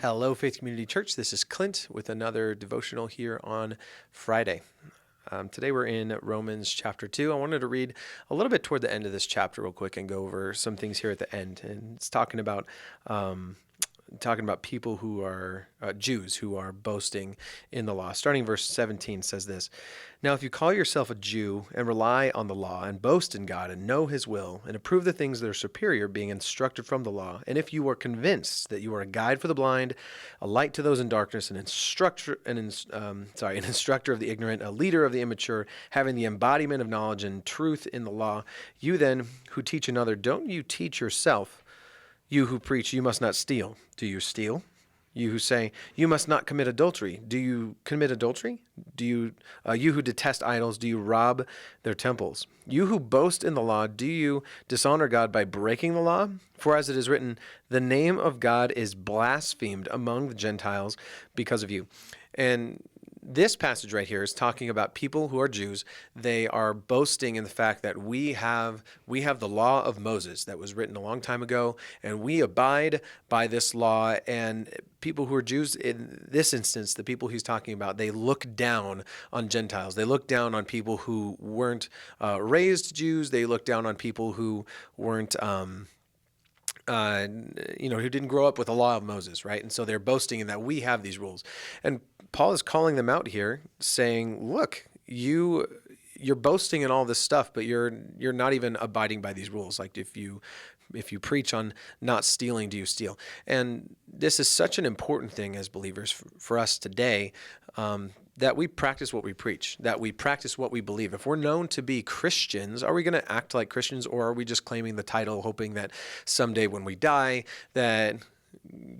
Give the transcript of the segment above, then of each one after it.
Hello, Faith Community Church. This is Clint with another devotional here on Friday. Today we're in Romans chapter 2. I wanted to read a little bit toward the end of this chapter real quick and go over some things here at the end. And it's talking about people who are Jews who are boasting in the law. Starting verse 17 says this: "Now if you call yourself a Jew and rely on the law and boast in God and know his will and approve the things that are superior, being instructed from the law, and if you are convinced that you are a guide for the blind, a light to those in darkness, an instructor of the ignorant, a leader of the immature, having the embodiment of knowledge and truth in the law, you then who teach another, don't you teach yourself? You who preach, you must not steal, do you steal? You who say, you must not commit adultery, do you commit adultery? You who detest idols, do you rob their temples? You who boast in the law, do you dishonor God by breaking the law? For as it is written, the name of God is blasphemed among the Gentiles because of you." And this passage right here is talking about people who are Jews. They are boasting in the fact that we have the law of Moses that was written a long time ago, and we abide by this law. And people who are Jews, in this instance, the people he's talking about, they look down on Gentiles. They look down on people who weren't raised Jews. They look down on people who weren't who didn't grow up with the law of Moses, right? And so they're boasting in that we have these rules. And Paul is calling them out here, saying, look, you're boasting in all this stuff, but you're not even abiding by these rules. Like if you preach on not stealing, do you steal? And this is such an important thing as believers for us today, that we practice what we preach, that we practice what we believe. If we're known to be Christians, are we going to act like Christians, or are we just claiming the title, hoping that someday when we die, that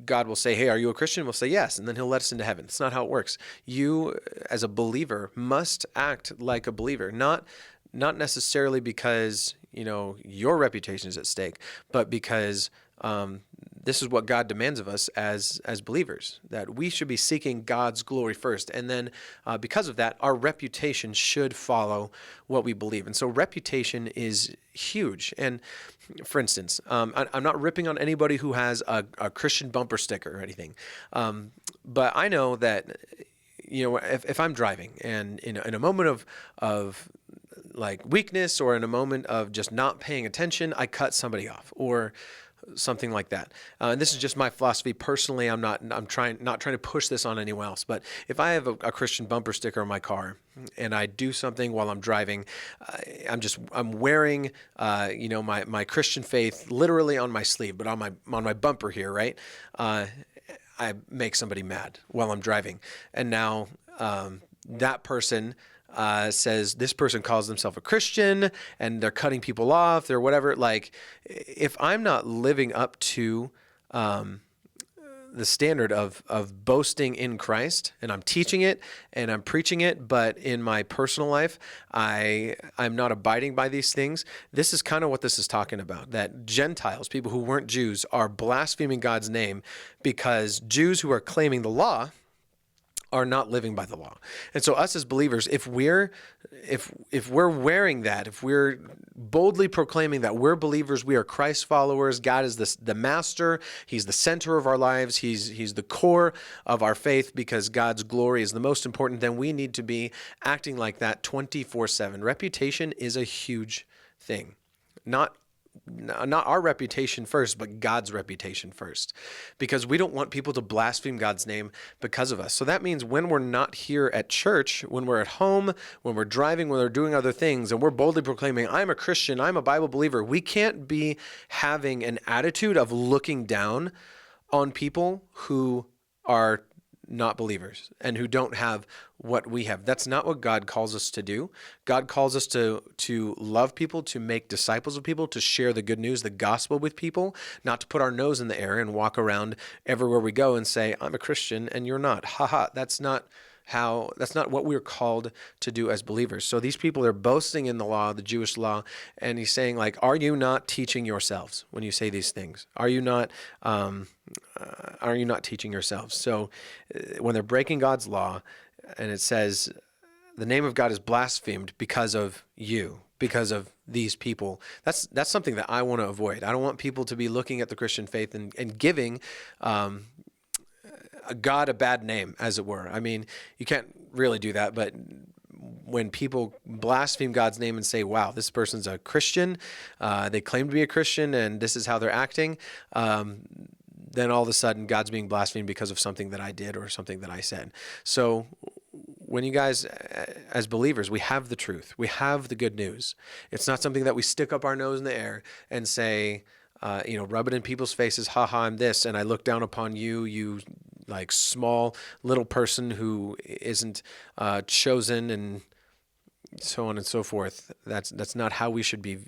God will say, hey, are you a Christian? We'll say yes, and then he'll let us into heaven. It's not how it works. You, as a believer, must act like a believer, not necessarily because your reputation is at stake, but because this is what God demands of us as believers, that we should be seeking God's glory first. And then because of that, our reputation should follow what we believe. And so reputation is huge. And for instance, I'm not ripping on anybody who has a Christian bumper sticker or anything. But I know that, if I'm driving and in a moment of like weakness, or in a moment of just not paying attention, I cut somebody off or something like that. And this is just my philosophy personally. I'm not trying to push this on anyone else. But if I have a Christian bumper sticker on my car and I do something while I'm driving, I'm wearing my Christian faith literally on my sleeve, but on my bumper here, right? I make somebody mad while I'm driving, and now that person says this person calls themselves a Christian and they're cutting people off, they're whatever. Like, if I'm not living up to the standard of boasting in Christ, and I'm teaching it and I'm preaching it, but in my personal life, I'm not abiding by these things. This is kind of what this is talking about, that Gentiles, people who weren't Jews, are blaspheming God's name because Jews who are claiming the law are not living by the law. And so us as believers, if we're wearing that, if we're boldly proclaiming that we're believers, we are Christ followers, God is the master, he's the center of our lives, he's the core of our faith, because God's glory is the most important, then we need to be acting like that 24/7. Reputation is a huge thing. Not our reputation first, but God's reputation first, because we don't want people to blaspheme God's name because of us. So that means when we're not here at church, when we're at home, when we're driving, when we're doing other things, and we're boldly proclaiming, I'm a Christian, I'm a Bible believer, we can't be having an attitude of looking down on people who are not believers and who don't have what we have. That's not what God calls us to do. God calls us to love people, to make disciples of people, to share the good news, the gospel with people, not to put our nose in the air and walk around everywhere we go and say, I'm a Christian and you're not. That's not what we're called to do as believers. So these people are boasting in the law, the Jewish law, and he's saying, like, are you not teaching yourselves when you say these things? Are you not teaching yourselves? So when they're breaking God's law, and it says the name of God is blasphemed because of you, because of these people, that's something that I want to avoid. I don't want people to be looking at the Christian faith and giving God a bad name, as it were. I mean, you can't really do that, but when people blaspheme God's name and say, wow, this person's a Christian, they claim to be a Christian, and this is how they're acting, then all of a sudden God's being blasphemed because of something that I did or something that I said. So when you guys, as believers, we have the truth, we have the good news. It's not something that we stick up our nose in the air and say, rub it in people's faces, haha, I'm this, and I look down upon you, you like small little person who isn't chosen, and so on and so forth. That's not how we should be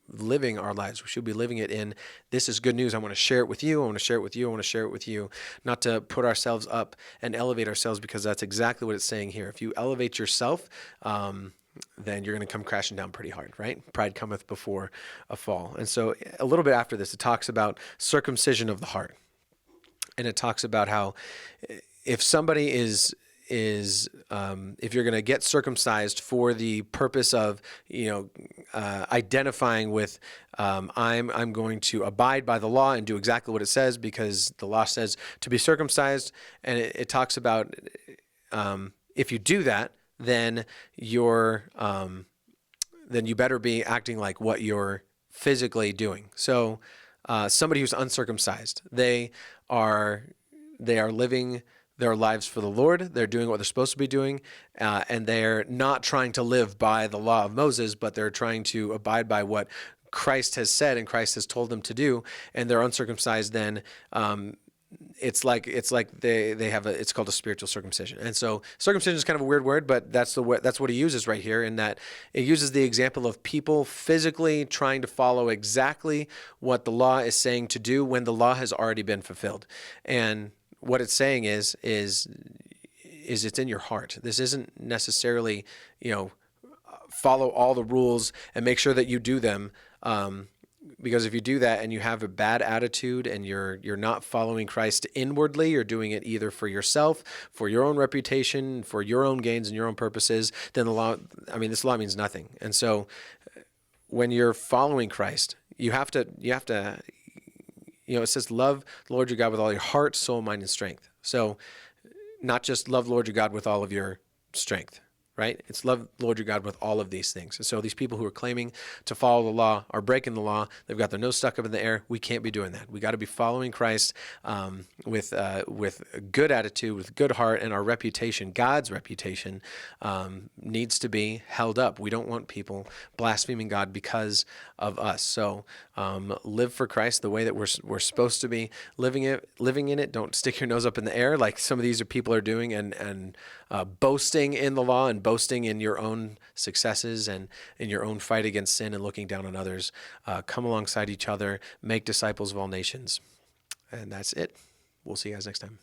living our lives. We should be living it in, this is good news. I want to share it with you. I want to share it with you. I want to share it with you. Not to put ourselves up and elevate ourselves, because that's exactly what it's saying here. If you elevate yourself, then you're going to come crashing down pretty hard, right? Pride cometh before a fall. And so a little bit after this, it talks about circumcision of the heart. And it talks about how if somebody is if you're going to get circumcised for the purpose of, identifying with, I'm going to abide by the law and do exactly what it says because the law says to be circumcised. And it talks about, if you do that, then then you better be acting like what you're physically doing. So, somebody who's uncircumcised, they are living their lives for the Lord. They're doing what they're supposed to be doing, and they're not trying to live by the law of Moses, but they're trying to abide by what Christ has said and Christ has told them to do. And they're uncircumcised. Then it's like they have it's called a spiritual circumcision. And so circumcision is kind of a weird word, but that's what he uses right here, in that it uses the example of people physically trying to follow exactly what the law is saying to do when the law has already been fulfilled. And what it's saying is it's in your heart. This isn't necessarily, follow all the rules and make sure that you do them. Because if you do that and you have a bad attitude and you're not following Christ inwardly, you're doing it either for yourself, for your own reputation, for your own gains and your own purposes, then this law means nothing. And so when you're following Christ, you have to, it says love the Lord your God with all your heart, soul, mind, and strength. So not just love the Lord your God with all of your strength, right? It's love the Lord your God with all of these things. And so these people who are claiming to follow the law are breaking the law. They've got their nose stuck up in the air. We can't be doing that. We got to be following Christ with a good attitude, with good heart, and our reputation, God's reputation, needs to be held up. We don't want people blaspheming God because of us. So live for Christ the way that we're supposed to be living in it. Don't stick your nose up in the air like some of these people are doing, and boasting in the law and boasting in your own successes and in your own fight against sin and looking down on others. Come alongside each other, make disciples of all nations. And that's it. We'll see you guys next time.